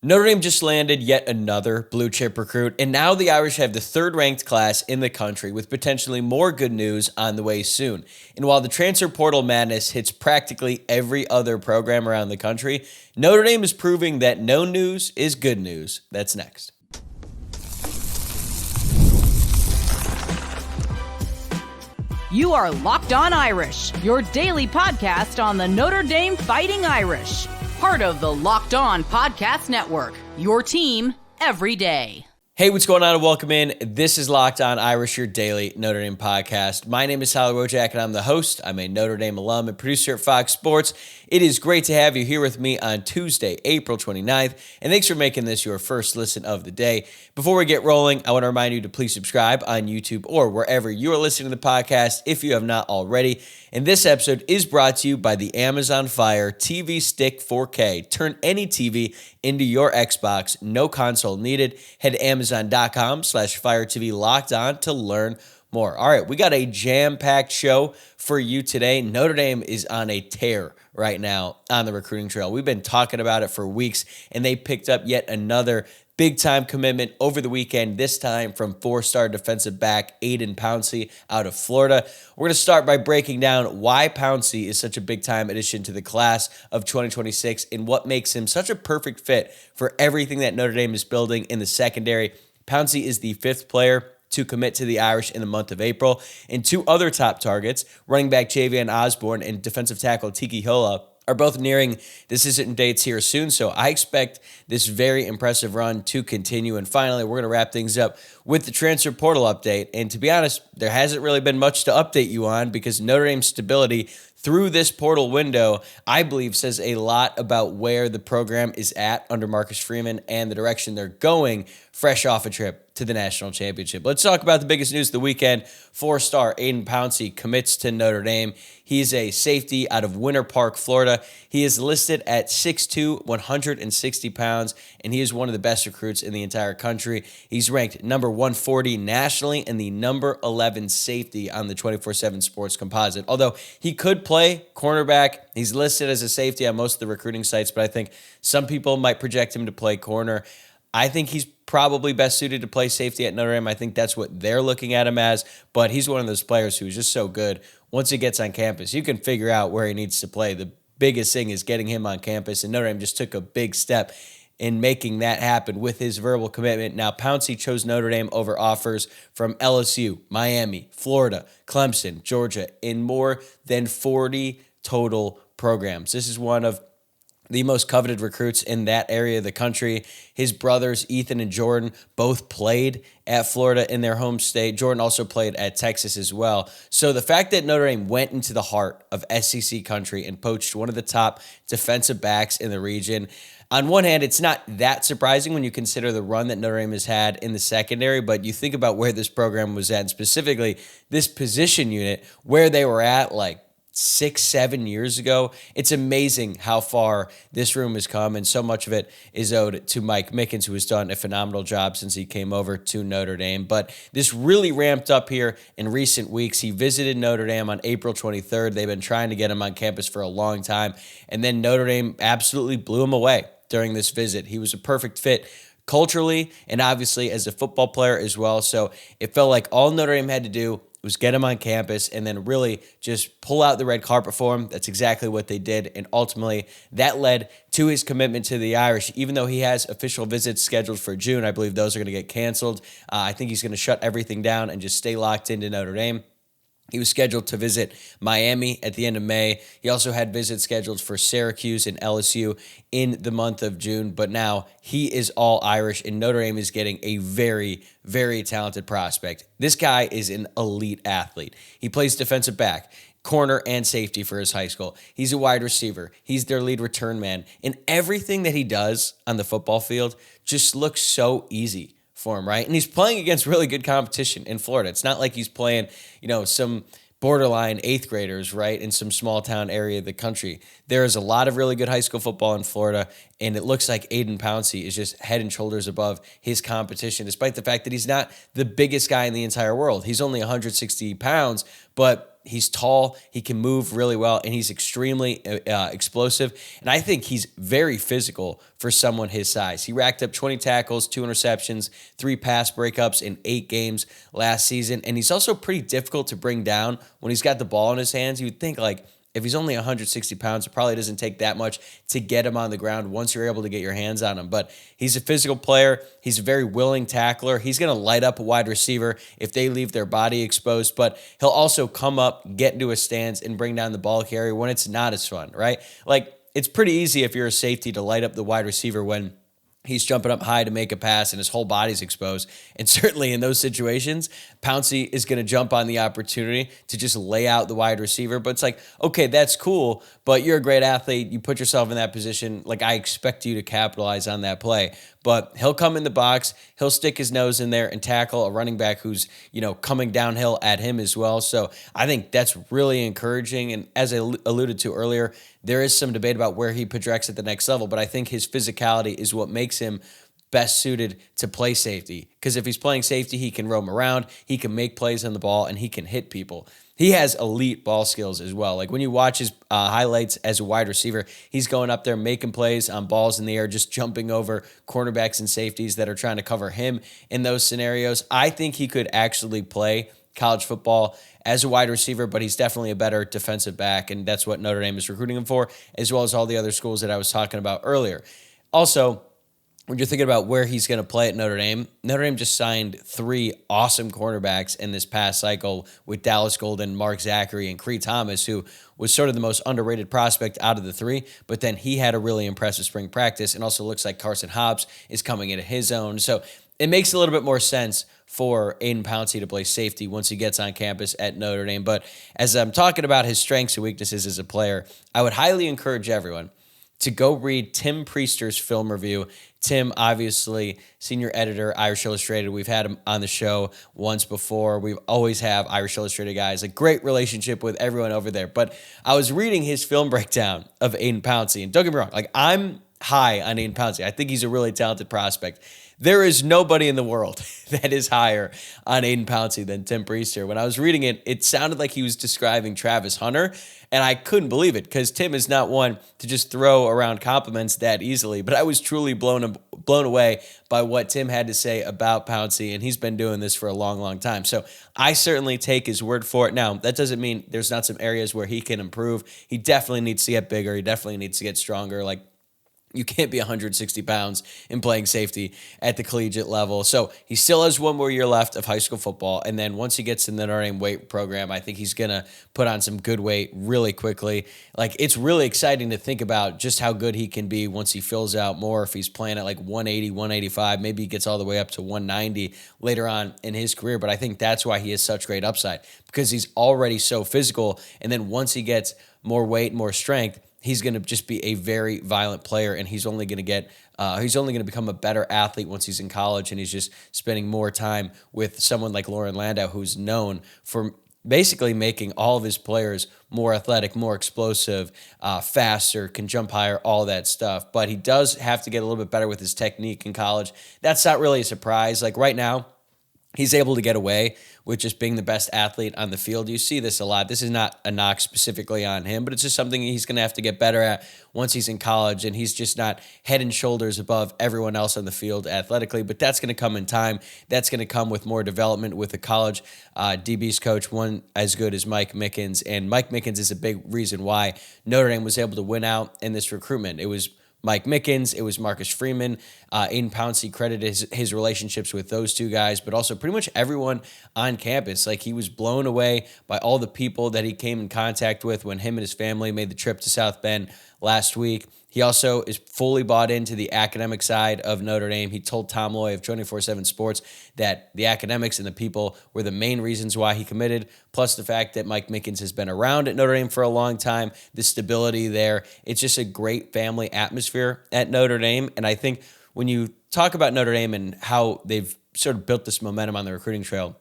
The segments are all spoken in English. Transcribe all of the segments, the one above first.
Notre Dame just landed yet another blue chip recruit, and now the Irish have the third-ranked class in the country with potentially more good news on the way soon. And while the transfer portal madness hits practically every other program around the country, Notre Dame is proving that no news is good news. That's next. You are Locked On Irish, your daily podcast on the Notre Dame Fighting Irish. Part of the Locked On Podcast Network, your team every day. Hey, what's going on and welcome in. This is Locked On Irish, your daily Notre Dame podcast. My name is Wojciak and I'm the host. I'm a Notre Dame alum and producer at Fox Sports. It is great to have you here with me on Tuesday, April 29th, and thanks for making this your first listen of the day. Before we get rolling, I want to remind you to please subscribe on YouTube or wherever you are listening to the podcast if you have not already. And this episode is brought to you by the Amazon Fire TV Stick 4K. Turn any TV into your Xbox, no console needed. Head to Amazon.com/Fire TV Locked On to learn more. All right, we got a jam-packed show for you today. Notre Dame is on a tear right now on the recruiting trail. We've been talking about it for weeks, and they picked up yet another big-time commitment over the weekend, this time from four-star defensive back Aiden Pouncey out of Florida. We're going to start by breaking down why Pouncey is such a big-time addition to the class of 2026 and what makes him such a perfect fit for everything that Notre Dame is building in the secondary. Pouncey is the fifth player to commit to the Irish in the month of April, and two other top targets, running back Javian Osborne and defensive tackle Tiki, Hola, are both nearing decision dates here soon, so I expect this very impressive run to continue. And finally, we're going to wrap things up with the transfer portal update. And to be honest, there hasn't really been much to update you on because Notre Dame's stability through this portal window, I believe, says a lot about where the program is at under Marcus Freeman and the direction they're going fresh off a trip to the national championship. Let's talk about the biggest news of the weekend. Four-star Aiden Pouncy commits to Notre Dame. He's a safety out of Winter Park, Florida. He is listed at 6'2", 160 pounds, and he is one of the best recruits in the entire country. He's ranked number 140 nationally and the number 11 safety on the 24/7 Sports Composite. Although he could play cornerback, he's listed as a safety on most of the recruiting sites, but I think some people might project him to play corner. I think he's probably best suited to play safety at Notre Dame. I think that's what they're looking at him as, but he's one of those players who's just so good. Once he gets on campus, you can figure out where he needs to play. The biggest thing is getting him on campus, and Notre Dame just took a big step in making that happen with his verbal commitment. Now, Pouncey chose Notre Dame over offers from LSU, Miami, Florida, Clemson, Georgia, in more than 40 total programs. This is one of the most coveted recruits in that area of the country. His brothers, Ethan and Jordan, both played at Florida in their home state. Jordan also played at Texas as well. So the fact that Notre Dame went into the heart of SEC country and poached one of the top defensive backs in the region, on one hand, it's not that surprising when you consider the run that Notre Dame has had in the secondary, but you think about where this program was at, and specifically this position unit, where they were at like 6-7 years ago. It's amazing how far this room has come, and so much of it is owed to Mike Mickens, who has done a phenomenal job since he came over to Notre Dame. But this really ramped up here in recent weeks. He visited Notre Dame on April 23rd. They've been trying to get him on campus for a long time, and then Notre Dame absolutely blew him away during this visit. He was a perfect fit culturally and obviously as a football player as well. So it felt like all Notre Dame had to do was get him on campus and then really just pull out the red carpet for him. That's exactly what they did. And ultimately, that led to his commitment to the Irish. Even though he has official visits scheduled for June, I believe those are going to get canceled. I think he's going to shut everything down and just stay locked into Notre Dame. He was scheduled to visit Miami at the end of May. He also had visits scheduled for Syracuse and LSU in the month of June. But now he is all Irish, and Notre Dame is getting a very, very talented prospect. This guy is an elite athlete. He plays defensive back, corner, and safety for his high school. He's a wide receiver. He's their lead return man. And everything that he does on the football field just looks so easy for him, right? And he's playing against really good competition in Florida. It's not like he's playing, some borderline eighth graders, right, in some small town area of the country. There is a lot of really good high school football in Florida, and it looks like Ayden Pouncey is just head and shoulders above his competition, despite the fact that he's not the biggest guy in the entire world. He's only 160 pounds, but he's tall, he can move really well, and he's extremely explosive. And I think he's very physical for someone his size. He racked up 20 tackles, 2 interceptions, 3 pass breakups in 8 games last season. And he's also pretty difficult to bring down when he's got the ball in his hands. You would think, like, if he's only 160 pounds, it probably doesn't take that much to get him on the ground once you're able to get your hands on him. But he's a physical player. He's a very willing tackler. He's going to light up a wide receiver if they leave their body exposed. But he'll also come up, get into a stance, and bring down the ball carrier when it's not as fun, right? Like, it's pretty easy if you're a safety to light up the wide receiver when he's jumping up high to make a pass and his whole body's exposed. And certainly in those situations, Pouncey is going to jump on the opportunity to just lay out the wide receiver. But it's like, okay, that's cool, but you're a great athlete. You put yourself in that position. Like, I expect you to capitalize on that play. But he'll come in the box, he'll stick his nose in there and tackle a running back who's, coming downhill at him as well. So I think that's really encouraging. And as I alluded to earlier, there is some debate about where he projects at the next level, but I think his physicality is what makes him best suited to play safety. Because if he's playing safety, he can roam around, he can make plays on the ball, and he can hit people. He has elite ball skills as well. Like, when you watch his highlights as a wide receiver, he's going up there making plays on balls in the air, just jumping over cornerbacks and safeties that are trying to cover him in those scenarios. I think he could actually play college football as a wide receiver, but he's definitely a better defensive back, and that's what Notre Dame is recruiting him for, as well as all the other schools that I was talking about earlier. Also, when you're thinking about where he's going to play at Notre Dame just signed 3 awesome cornerbacks in this past cycle with Dallas Golden, Mark Zachary, and Cree Thomas, who was sort of the most underrated prospect out of the 3, but then he had a really impressive spring practice, and also looks like Carson Hobbs is coming into his own. So it makes a little bit more sense for Aiden Pouncey to play safety once he gets on campus at Notre Dame. But as I'm talking about his strengths and weaknesses as a player, I would highly encourage everyone to go read Tim Priester's film review. Tim, obviously, senior editor, Irish Illustrated. We've had him on the show once before. We always have Irish Illustrated guys. A great relationship with everyone over there. But I was reading his film breakdown of Aiden Pouncey. And don't get me wrong, like, I'm high on Aiden Pouncey. I think he's a really talented prospect. There is nobody in the world that is higher on Aiden Pouncey than Tim Priester. When I was reading it, it sounded like he was describing Travis Hunter, and I couldn't believe it because Tim is not one to just throw around compliments that easily. But I was truly blown away by what Tim had to say about Pouncey, and he's been doing this for a long, long time. So I certainly take his word for it. Now, that doesn't mean there's not some areas where he can improve. He definitely needs to get bigger. He definitely needs to get stronger. Like, you can't be 160 pounds in playing safety at the collegiate level. So he still has 1 more year left of high school football. And then once he gets in the Notre Dame weight program, I think he's going to put on some good weight really quickly. Like, it's really exciting to think about just how good he can be once he fills out more. If he's playing at like 180, 185, maybe he gets all the way up to 190 later on in his career. But I think that's why he has such great upside, because he's already so physical. And then once he gets more weight, more strength, he's going to just be a very violent player, and he's only going to become a better athlete once he's in college, and he's just spending more time with someone like Lauren Landau, who's known for basically making all of his players more athletic, more explosive, faster, can jump higher, all that stuff. But he does have to get a little bit better with his technique in college. That's not really a surprise. Like, right now, he's able to get away with just being the best athlete on the field. You see this a lot. This is not a knock specifically on him, but it's just something he's going to have to get better at once he's in college, and he's just not head and shoulders above everyone else on the field athletically, but that's going to come in time. That's going to come with more development with the college DB's coach, one as good as Mike Mickens, and Mike Mickens is a big reason why Notre Dame was able to win out in this recruitment. It was Mike Mickens, it was Marcus Freeman. Aiden Pouncey credited his relationships with those 2 guys, but also pretty much everyone on campus. Like, he was blown away by all the people that he came in contact with when him and his family made the trip to South Bend last week. He also is fully bought into the academic side of Notre Dame. He told Tom Loy of 24/7 Sports that the academics and the people were the main reasons why he committed, plus the fact that Mike Mickens has been around at Notre Dame for a long time, the stability there. It's just a great family atmosphere at Notre Dame. And I think when you talk about Notre Dame and how they've sort of built this momentum on the recruiting trail,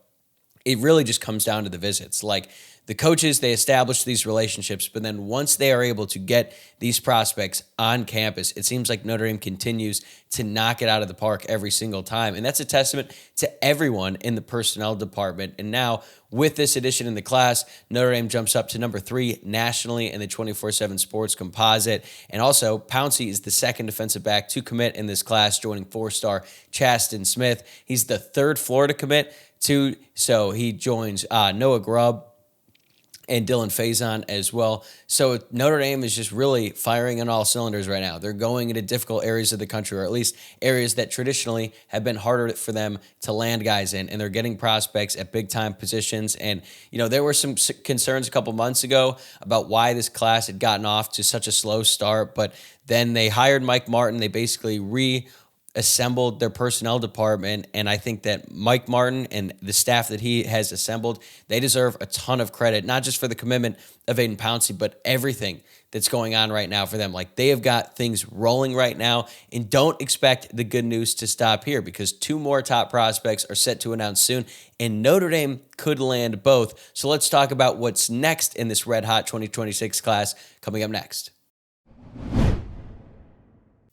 it really just comes down to the visits. Like, the coaches, they establish these relationships, but then once they are able to get these prospects on campus, it seems like Notre Dame continues to knock it out of the park every single time. And that's a testament to everyone in the personnel department. And now with this addition in the class, Notre Dame jumps up to number 3 nationally in the 24/7 Sports Composite. And also, Pouncey is the second defensive back to commit in this class, joining 4-star Chasten Smith. He's the third Florida commit too, so he joins Noah Grubb and Dylan Faison as well. So Notre Dame is just really firing on all cylinders right now. They're going into difficult areas of the country, or at least areas that traditionally have been harder for them to land guys in, and they're getting prospects at big-time positions. And, there were some concerns a couple months ago about why this class had gotten off to such a slow start, but then they hired Mike Martin. They basically assembled their personnel department, and I think that Mike Martin and the staff that he has assembled, they deserve a ton of credit, not just for the commitment of Ayden Pouncey, but everything that's going on right now for them. Like, they have got things rolling right now, and don't expect the good news to stop here, because 2 more top prospects are set to announce soon, and Notre Dame could land both. So let's talk about what's next in this red-hot 2026 class coming up next.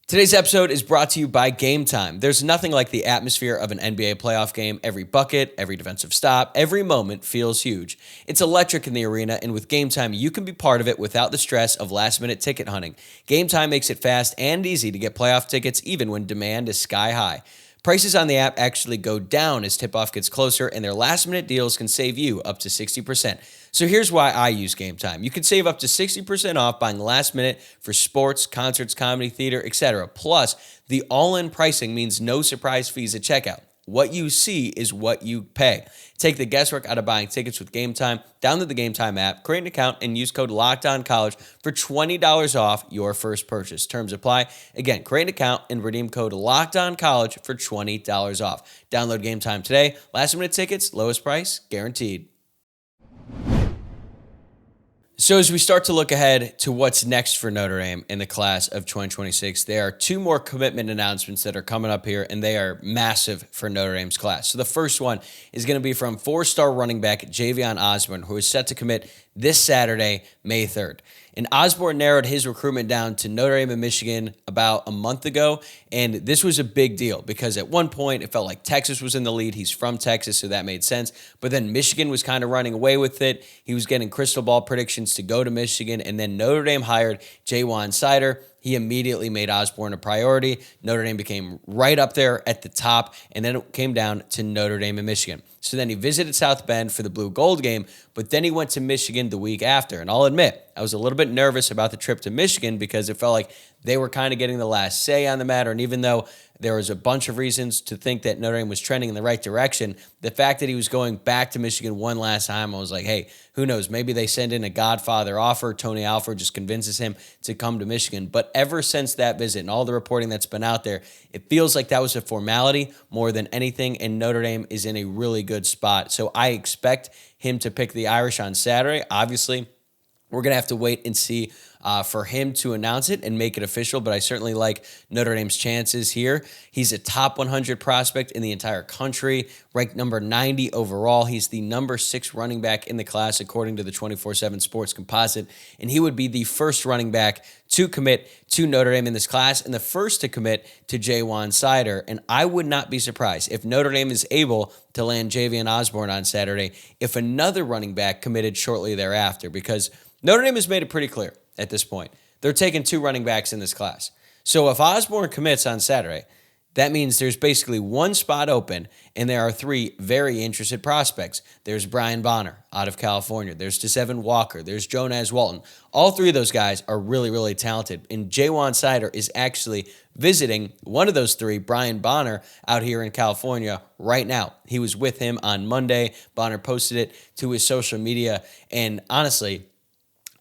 Today's episode is brought to you by Gametime. There's nothing like the atmosphere of an NBA playoff game. Every bucket, every defensive stop, every moment feels huge. It's electric in the arena, and with Gametime, you can be part of it without the stress of last-minute ticket hunting. Gametime makes it fast and easy to get playoff tickets even when demand is sky high. Prices on the app actually go down as tip-off gets closer, and their last-minute deals can save you up to 60%. So here's why I use Gametime. You can save up to 60% off buying last minute for sports, concerts, comedy, theater, etc. Plus, the all-in pricing means no surprise fees at checkout. What you see is what you pay. Take the guesswork out of buying tickets with Gametime. Download the Gametime app, create an account, and use code LOCKEDONCollege for $20 off your first purchase. Terms apply. Again, create an account and redeem code LOCKEDONCollege for $20 off. Download Gametime today. Last-minute tickets, lowest price, guaranteed. So as we start to look ahead to what's next for Notre Dame in the class of 2026, there are 2 more commitment announcements that are coming up here, and they are massive for Notre Dame's class. So the first one is going to be from 4-star running back Javian Osborne, who is set to commit this Saturday, May 3rd. And Osborne narrowed his recruitment down to Notre Dame and Michigan about a month ago, and this was a big deal because at one point it felt like Texas was in the lead. He's from Texas, so that made sense. But then Michigan was kind of running away with it. He was getting crystal ball predictions to go to Michigan, and then Notre Dame hired Javian Sider. He immediately made Osborne a priority. Notre Dame became right up there at the top, and then it came down to Notre Dame and Michigan. So then he visited South Bend for the Blue Gold game, but then he went to Michigan the week after. And I'll admit, I was a little bit nervous about the trip to Michigan because it felt like they were kind of getting the last say on the matter. And even though there was a bunch of reasons to think that Notre Dame was trending in the right direction, the fact that he was going back to Michigan one last time, I was like, hey, who knows? Maybe they send in a Godfather offer. Tony Alford just convinces him to come to Michigan. But ever since that visit and all the reporting that's been out there, it feels like that was a formality more than anything, and Notre Dame is in a really good spot. So I expect him to pick the Irish on Saturday. Obviously, we're going to have to wait and see for him to announce it and make it official, but I certainly like Notre Dame's chances here. He's a top 100 prospect in the entire country, ranked number 90 overall. He's the number 6 running back in the class, according to the 24/7 Sports Composite, and he would be the first running back to commit to Notre Dame in this class and the first to commit to Javian Sider. And I would not be surprised if Notre Dame is able to land Javian Osborne on Saturday if another running back committed shortly thereafter, because Notre Dame has made it pretty clear at this point. They're taking 2 running backs in this class. So if Osborne commits on Saturday, that means there's basically 1 spot open, and there are 3 very interested prospects. There's Brian Bonner out of California. There's DeSeven Walker. There's Jonas Walton. All 3 of those guys are really, really talented. And Javian Sider is actually visiting one of those 3, Brian Bonner, out here in California right now. He was with him on Monday. Bonner posted it to his social media. And honestly,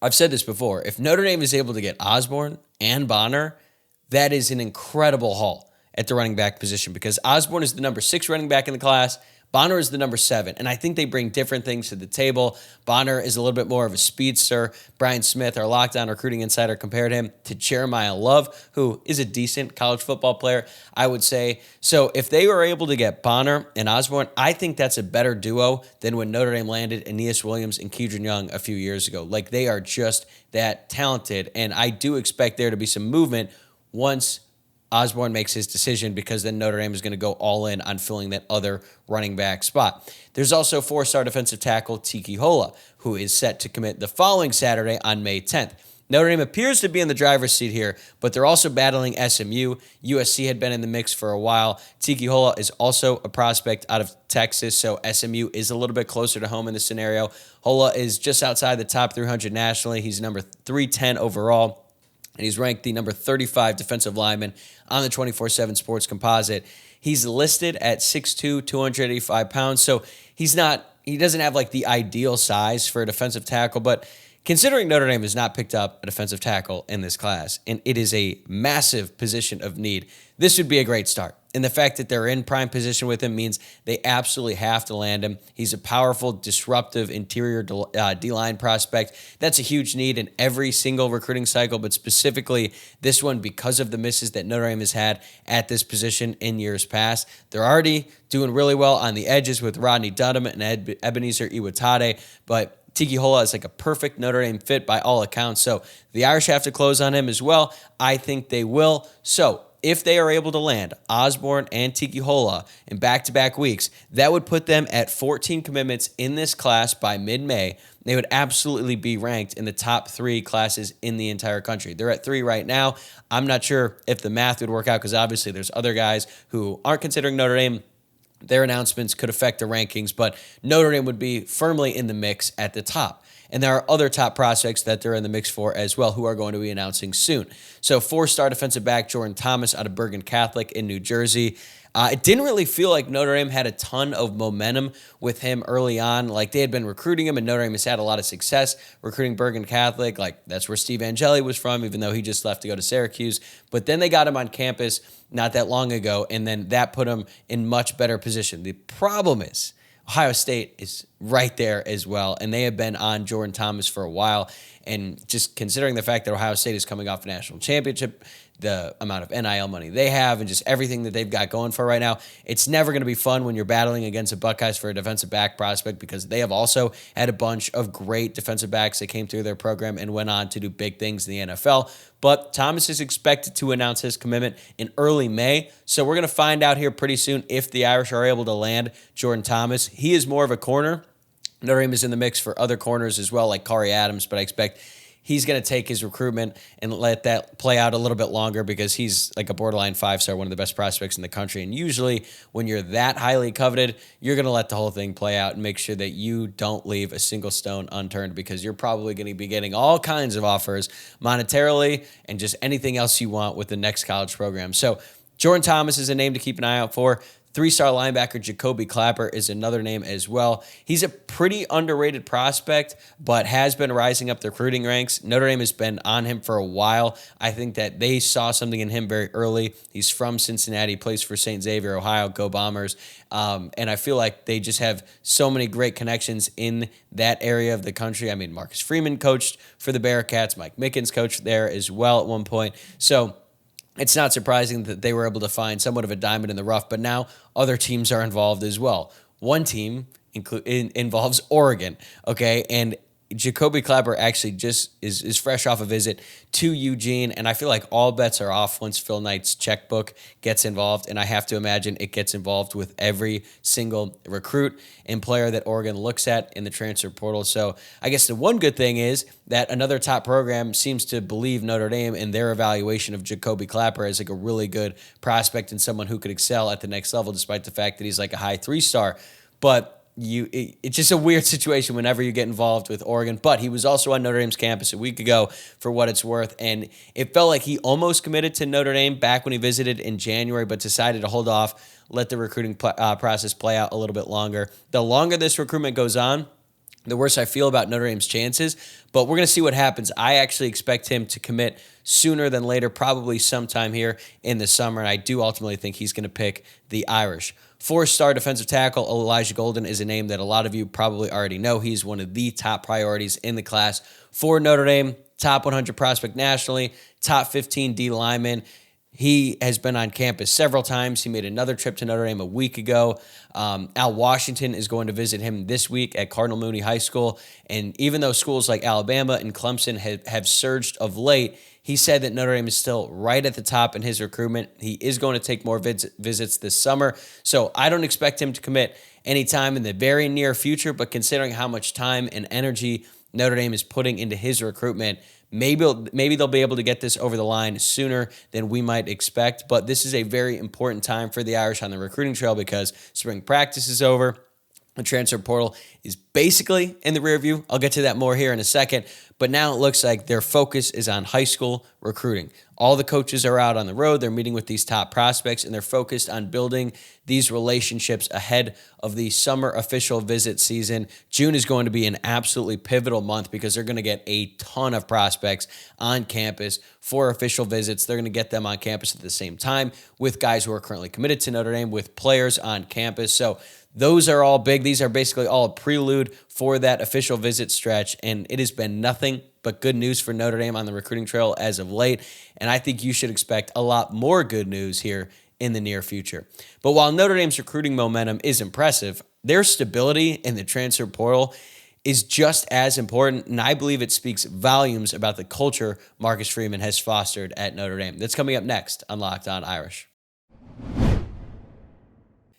I've said this before, if Notre Dame is able to get Osborne and Bonner, that is an incredible haul at the running back position, because Osborne is the number 6 running back in the class. Bonner is the number 7, and I think they bring different things to the table. Bonner is a little bit more of a speedster. Brian Smith, our Locked On recruiting insider, compared him to Jeremiah Love, who is a decent college football player, I would say. So if they were able to get Bonner and Osborne, I think that's a better duo than when Notre Dame landed Aeneas Williams and Kedron Young a few years ago. Like, they are just that talented, and I do expect there to be some movement once Osborne makes his decision, because then Notre Dame is going to go all in on filling that other running back spot. There's also 4-star defensive tackle Tiki Hola, who is set to commit the following Saturday on May 10th. Notre Dame appears to be in the driver's seat here, but they're also battling SMU. USC had been in the mix for a while. Tiki Hola is also a prospect out of Texas, so SMU is a little bit closer to home in this scenario. Hola is just outside the top 300 nationally. He's number 310 overall, and he's ranked the number 35 defensive lineman on the 24/7 Sports Composite. He's listed at 6'2", 285 pounds, so he doesn't have like the ideal size for a defensive tackle, but considering Notre Dame has not picked up a defensive tackle in this class, and it is a massive position of need, this would be a great start. And the fact that they're in prime position with him means they absolutely have to land him. He's a powerful, disruptive interior D-line prospect. That's a huge need in every single recruiting cycle, but specifically this one because of the misses that Notre Dame has had at this position in years past. They're already doing really well on the edges with Rodney Dunham and Ebenezer Iwatade, but Tiki Hola is like a perfect Notre Dame fit by all accounts. So the Irish have to close on him as well. I think they will. So if they are able to land Osborne and Tiki Hola in back-to-back weeks, that would put them at 14 commitments in this class by mid-May. They would absolutely be ranked in the top 3 classes in the entire country. They're at 3 right now. I'm not sure if the math would work out, because obviously there's other guys who aren't considering Notre Dame. Their announcements could affect the rankings, but Notre Dame would be firmly in the mix at the top. And there are other top prospects that they're in the mix for as well, who are going to be announcing soon. So 4-star defensive back Jordan Thomas out of Bergen Catholic in New Jersey. It didn't really feel like Notre Dame had a ton of momentum with him early on. Like, they had been recruiting him, and Notre Dame has had a lot of success recruiting Bergen Catholic. Like, that's where Steve Angeli was from, even though he just left to go to Syracuse. But then they got him on campus not that long ago, and then that put him in much better position. The problem is Ohio State is right there as well, and they have been on Jordan Thomas for a while. And just considering the fact that Ohio State is coming off a national championship, the amount of NIL money they have, and just everything that they've got going for right now, it's never going to be fun when you're battling against the Buckeyes for a defensive back prospect, because they have also had a bunch of great defensive backs that came through their program and went on to do big things in the NFL. But Thomas is expected to announce his commitment in early May, so we're going to find out here pretty soon if the Irish are able to land Jordan Thomas. He is more of a corner. Notre Dame is in the mix for other corners as well, like Kari Adams, but I expect he's going to take his recruitment and let that play out a little bit longer, because he's like a borderline 5-star, one of the best prospects in the country. And usually when you're that highly coveted, you're going to let the whole thing play out and make sure that you don't leave a single stone unturned, because you're probably going to be getting all kinds of offers monetarily and just anything else you want with the next college program. So Jordan Thomas is a name to keep an eye out for. 3-star linebacker Jacoby Clapper is another name as well. He's a pretty underrated prospect, but has been rising up the recruiting ranks. Notre Dame has been on him for a while. I think that they saw something in him very early. He's from Cincinnati, plays for St. Xavier, Ohio, Go Bombers. And I feel like they just have so many great connections in that area of the country. I mean, Marcus Freeman coached for the Bearcats. Mike Mickens coached there as well at one point. So it's not surprising that they were able to find somewhat of a diamond in the rough, but now other teams are involved as well. One team involves Oregon, okay? And Jacoby Clapper actually just is fresh off a visit to Eugene, and I feel like all bets are off once Phil Knight's checkbook gets involved, and I have to imagine it gets involved with every single recruit and player that Oregon looks at in the transfer portal. So I guess the one good thing is that another top program seems to believe Notre Dame in their evaluation of Jacoby Clapper as like a really good prospect and someone who could excel at the next level, despite the fact that he's like a high 3-star. But it's just a weird situation whenever you get involved with Oregon. But he was also on Notre Dame's campus a week ago, for what it's worth, and it felt like he almost committed to Notre Dame back when he visited in January, but decided to hold off, let the recruiting process play out a little bit longer. The longer this recruitment goes on, the worse I feel about Notre Dame's chances. But we're going to see what happens. I actually expect him to commit sooner than later, probably sometime here in the summer. And I do ultimately think he's going to pick the Irish. 4-star defensive tackle Elijah Golden is a name that a lot of you probably already know. He's one of the top priorities in the class for Notre Dame. Top 100 prospect nationally, top 15 D lineman. He has been on campus several times. He made another trip to Notre Dame a week ago. Al Washington is going to visit him this week at Cardinal Mooney High School. And even though schools like Alabama and Clemson have surged of late, he said that Notre Dame is still right at the top in his recruitment. He is going to take more visits this summer. So I don't expect him to commit anytime in the very near future, but considering how much time and energy Notre Dame is putting into his recruitment, maybe they'll be able to get this over the line sooner than we might expect. But this is a very important time for the Irish on the recruiting trail because spring practice is over. The transfer portal is basically in the rear view. I'll get to that more here in a second. But now it looks like their focus is on high school recruiting. All the coaches are out on the road. They're meeting with these top prospects, and they're focused on building these relationships ahead of the summer official visit season. June is going to be an absolutely pivotal month because they're going to get a ton of prospects on campus for official visits. They're going to get them on campus at the same time with guys who are currently committed to Notre Dame, with players on campus. So those are all big. These are basically all a prelude for that official visit stretch, and it has been nothing but good news for Notre Dame on the recruiting trail as of late, and I think you should expect a lot more good news here in the near future. But while Notre Dame's recruiting momentum is impressive, their stability in the transfer portal is just as important, and I believe it speaks volumes about the culture Marcus Freeman has fostered at Notre Dame. That's coming up next on Locked On Irish.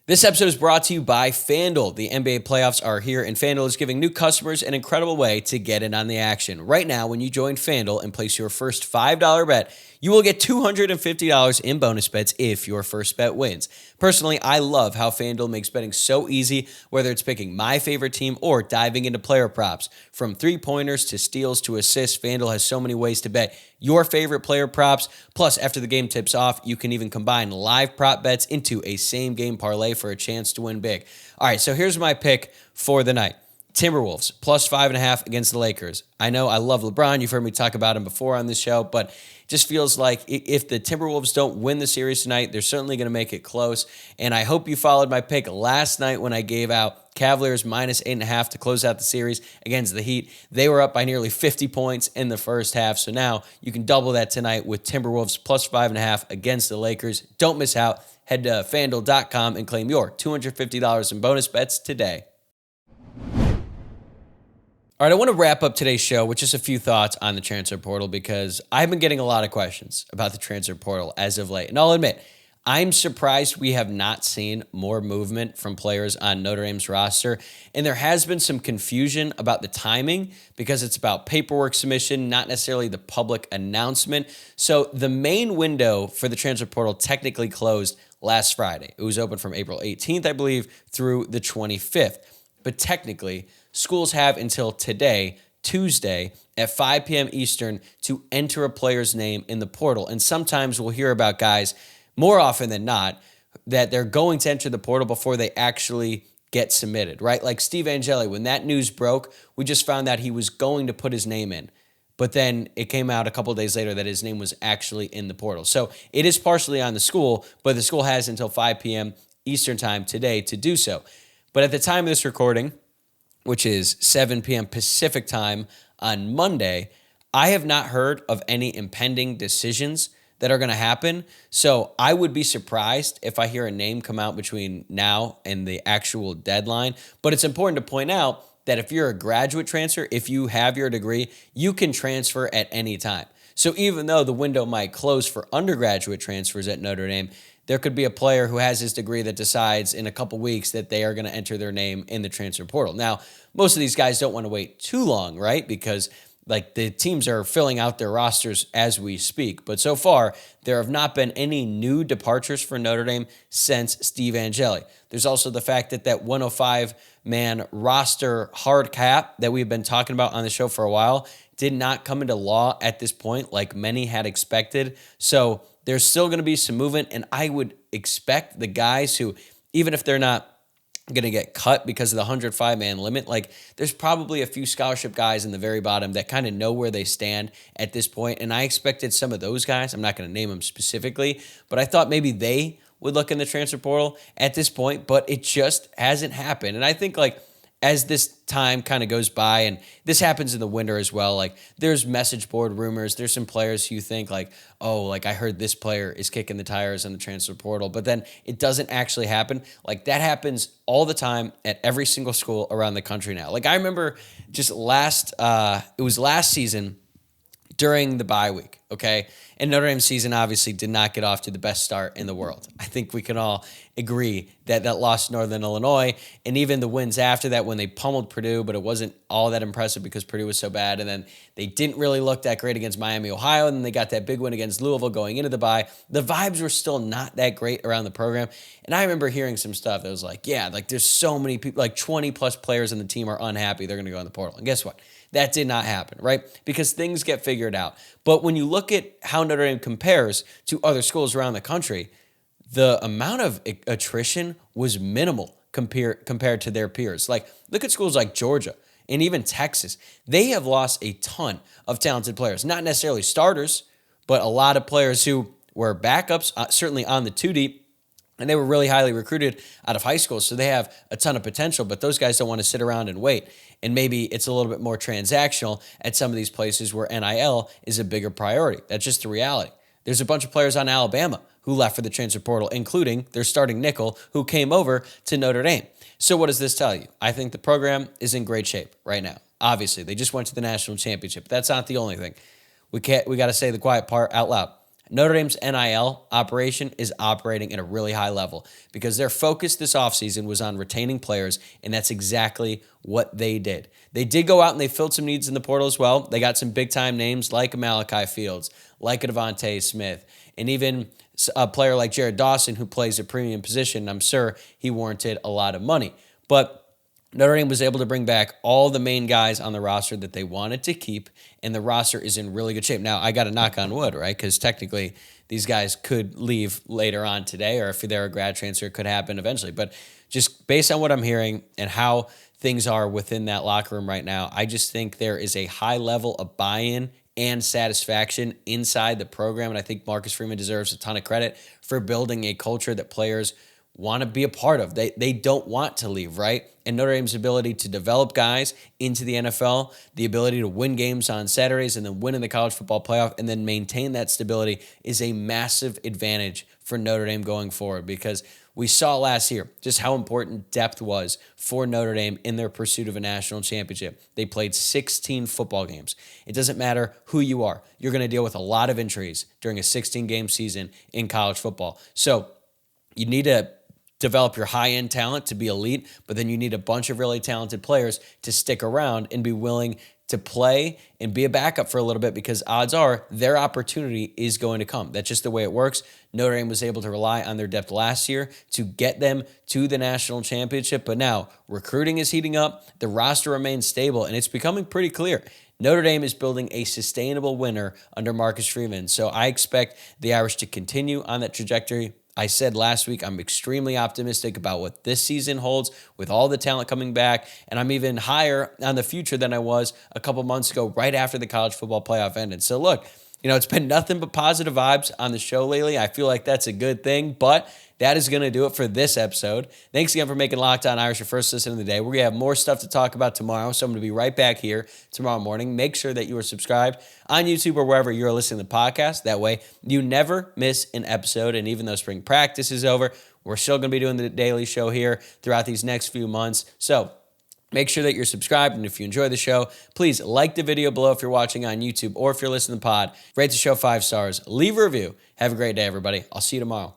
This episode is brought to you by FanDuel. The NBA playoffs are here, and FanDuel is giving new customers an incredible way to get in on the action. Right now, when you join FanDuel and place your first $5 bet, you will get $250 in bonus bets if your first bet wins. Personally, I love how FanDuel makes betting so easy, whether it's picking my favorite team or diving into player props. From three-pointers to steals to assists, FanDuel has so many ways to bet your favorite player props. Plus, after the game tips off, you can even combine live prop bets into a same-game parlay for a chance to win big. All right, so here's my pick for the night. Timberwolves, plus 5.5 against the Lakers. I know I love LeBron. You've heard me talk about him before on this show, but it just feels like if the Timberwolves don't win the series tonight, they're certainly going to make it close. And I hope you followed my pick last night when I gave out Cavaliers minus 8.5 to close out the series against the Heat. They were up by nearly 50 points in the first half. So now you can double that tonight with Timberwolves plus 5.5 against the Lakers. Don't miss out. Head to FanDuel.com and claim your $250 in bonus bets today. All right, I want to wrap up today's show with just a few thoughts on the transfer portal because I've been getting a lot of questions about the transfer portal as of late. And I'll admit, I'm surprised we have not seen more movement from players on Notre Dame's roster. And there has been some confusion about the timing because it's about paperwork submission, not necessarily the public announcement. So the main window for the transfer portal technically closed last Friday. It was open from April 18th, I believe, through the 25th. But technically, schools have until today, Tuesday, at 5 p.m. Eastern to enter a player's name in the portal. And sometimes we'll hear about guys, more often than not, that they're going to enter the portal before they actually get submitted, right? Like Steve Angeli, when that news broke, we just found out he was going to put his name in. But then it came out a couple of days later that his name was actually in the portal. So it is partially on the school, but the school has until 5 p.m. Eastern time today to do so. But at the time of this recording, which is 7 p.m. Pacific time on Monday, I have not heard of any impending decisions that are going to happen. So I would be surprised if I hear a name come out between now and the actual deadline. But it's important to point out that if you're a graduate transfer, if you have your degree, you can transfer at any time. So even though the window might close for undergraduate transfers at Notre Dame, there could be a player who has his degree that decides in a couple weeks that they are going to enter their name in the transfer portal. Now, most of these guys don't want to wait too long, right? Because like the teams are filling out their rosters as we speak. But so far, there have not been any new departures for Notre Dame since Steve Angeli. There's also the fact that 105-man roster hard cap that we've been talking about on the show for a while did not come into law at this point like many had expected. So there's still going to be some movement, and I would expect the guys who, even if they're not going to get cut because of the 105-man limit. Like, there's probably a few scholarship guys in the very bottom that kind of know where they stand at this point, and I expected some of those guys, I'm not going to name them specifically, but I thought maybe they would look in the transfer portal at this point, but it just hasn't happened. And I think, like, as this time kind of goes by, and this happens in the winter as well, like, there's message board rumors, there's some players who think like, oh, like, I heard this player is kicking the tires on the transfer portal, but then it doesn't actually happen. Like, that happens all the time at every single school around the country now. Like, I remember just it was last season during the bye week, okay? And Notre Dame's season obviously did not get off to the best start in the world. I think we can all agree that loss to Northern Illinois, and even the wins after that when they pummeled Purdue, but it wasn't all that impressive because Purdue was so bad, and then they didn't really look that great against Miami, Ohio, and then they got that big win against Louisville going into the bye. The vibes were still not that great around the program, and I remember hearing some stuff that was like, yeah, like, there's so many people, like 20-plus players on the team are unhappy they're going to go in the portal. And guess what? That did not happen, right? Because things get figured out. But when you look at how Notre Dame compares to other schools around the country, the amount of attrition was minimal compared to their peers. Like, look at schools like Georgia and even Texas. They have lost a ton of talented players, not necessarily starters, but a lot of players who were backups, certainly on the two deep, and they were really highly recruited out of high school, so they have a ton of potential, but those guys don't want to sit around and wait. And maybe it's a little bit more transactional at some of these places where NIL is a bigger priority. That's just the reality. There's a bunch of players on Alabama who left for the transfer portal, including their starting nickel who came over to Notre Dame. So what does this tell you? I think the program is in great shape right now. Obviously, they just went to the national championship. That's not the only thing. We got to say the quiet part out loud. Notre Dame's NIL operation is operating at a really high level because their focus this offseason was on retaining players, and that's exactly what they did. They did go out and they filled some needs in the portal as well. They got some big-time names like a Malachi Fields, like a Devontae Smith, and even a player like Jared Dawson who plays a premium position. I'm sure he warranted a lot of money. But Notre Dame was able to bring back all the main guys on the roster that they wanted to keep, and the roster is in really good shape. Now, I got to knock on wood, right? Because technically, these guys could leave later on today, or if they're a grad transfer, it could happen eventually. But just based on what I'm hearing and how things are within that locker room right now, I just think there is a high level of buy-in and satisfaction inside the program, and I think Marcus Freeman deserves a ton of credit for building a culture that players want to be a part of. They don't want to leave, right? And Notre Dame's ability to develop guys into the NFL, the ability to win games on Saturdays and then win in the college football playoff and then maintain that stability is a massive advantage for Notre Dame going forward, because we saw last year just how important depth was for Notre Dame in their pursuit of a national championship. They played 16 football games. It doesn't matter who you are. You're going to deal with a lot of injuries during a 16-game season in college football. So you need to develop your high-end talent to be elite, but then you need a bunch of really talented players to stick around and be willing to play and be a backup for a little bit, because odds are their opportunity is going to come. That's just the way it works. Notre Dame was able to rely on their depth last year to get them to the national championship, but now recruiting is heating up, the roster remains stable, and it's becoming pretty clear. Notre Dame is building a sustainable winner under Marcus Freeman, so I expect the Irish to continue on that trajectory. I said last week I'm extremely optimistic about what this season holds with all the talent coming back, and I'm even higher on the future than I was a couple months ago right after the college football playoff ended. So look, it's been nothing but positive vibes on the show lately. I feel like that's a good thing, but that is going to do it for this episode. Thanks again for making Locked On Irish your first listen of the day. We're going to have more stuff to talk about tomorrow, so I'm going to be right back here tomorrow morning. Make sure that you are subscribed on YouTube or wherever you're listening to the podcast. That way, you never miss an episode, and even though spring practice is over, we're still going to be doing the daily show here throughout these next few months. So make sure that you're subscribed, and if you enjoy the show, please like the video below if you're watching on YouTube, or if you're listening to the pod, rate the show 5 stars, leave a review. Have a great day, everybody. I'll see you tomorrow.